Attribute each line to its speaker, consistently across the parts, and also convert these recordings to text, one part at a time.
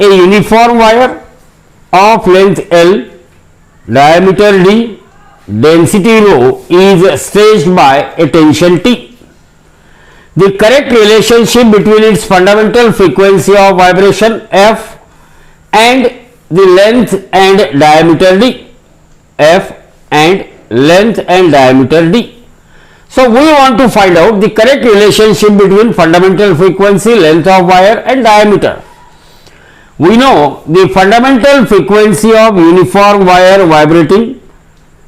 Speaker 1: a uniform wire of length L, diameter D, density rho is stretched by a tension T. The correct relationship between its fundamental frequency of vibration F and the length and diameter D. F and length and diameter D. So we want to find out the correct relationship between fundamental frequency, length of wire and diameter. We know the fundamental frequency of uniform wire vibrating.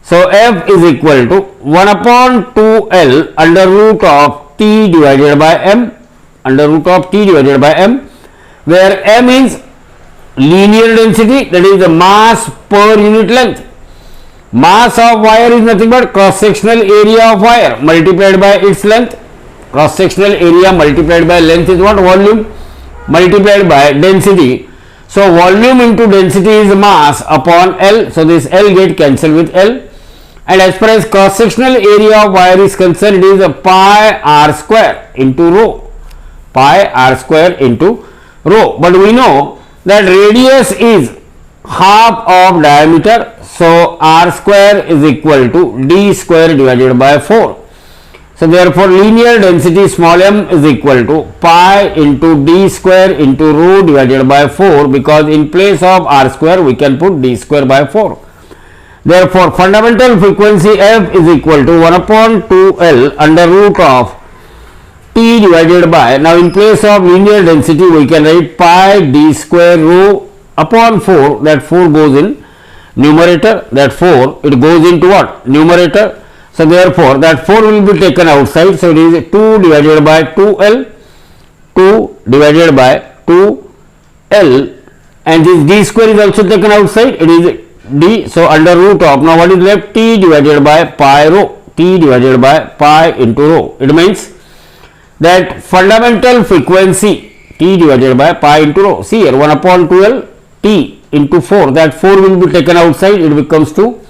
Speaker 1: So F is equal to 1 upon 2L under root of T divided by M, under root of T divided by M, where M is linear density, that is the mass per unit length. Mass of wire is nothing but cross sectional area of wire multiplied by its length. Cross sectional area multiplied by length is what? Volume multiplied by density. So volume into density is mass upon L. So this L get cancelled with L. And as far as cross sectional area of wire is concerned, it is a pi r square into rho. Pi r square into rho. But we know that radius is half of diameter. So r square is equal to d square divided by 4. So therefore linear density small m is equal to pi into d square into rho divided by 4, because in place of r square we can put d square by 4. Therefore fundamental frequency F is equal to 1 upon 2L under root of T divided by, now in place of linear density we can write pi d square rho upon 4, that 4 goes in numerator, that 4 it goes into what? Numerator. So therefore that 4 will be taken outside, so it is 2 divided by 2L, 2 divided by 2L, and this d square is also taken outside, it is d. So under root of, now what is left? T divided by pi rho, T divided by pi into rho. It means that fundamental frequency T divided by pi into rho. See here, 1 upon 2L T into 4, that 4 will be taken outside, it becomes 2,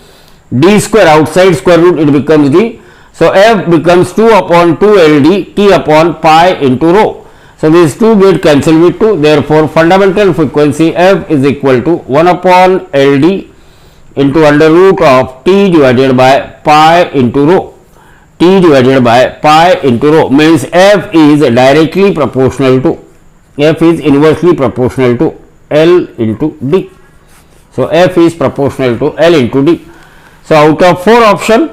Speaker 1: d square outside square root, it becomes d. So F becomes 2 upon 2LD T upon pi into rho. So these 2 get cancelled with 2, therefore fundamental frequency F is equal to 1 upon LD into under root of T divided by pi into rho. T divided by pi into rho means F is directly proportional to, F is inversely proportional to L into D. So F is proportional to L into D. So out of 4 options,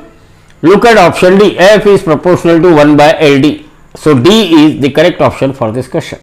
Speaker 1: look at option D. F is proportional to 1 by LD. So D is the correct option for this question.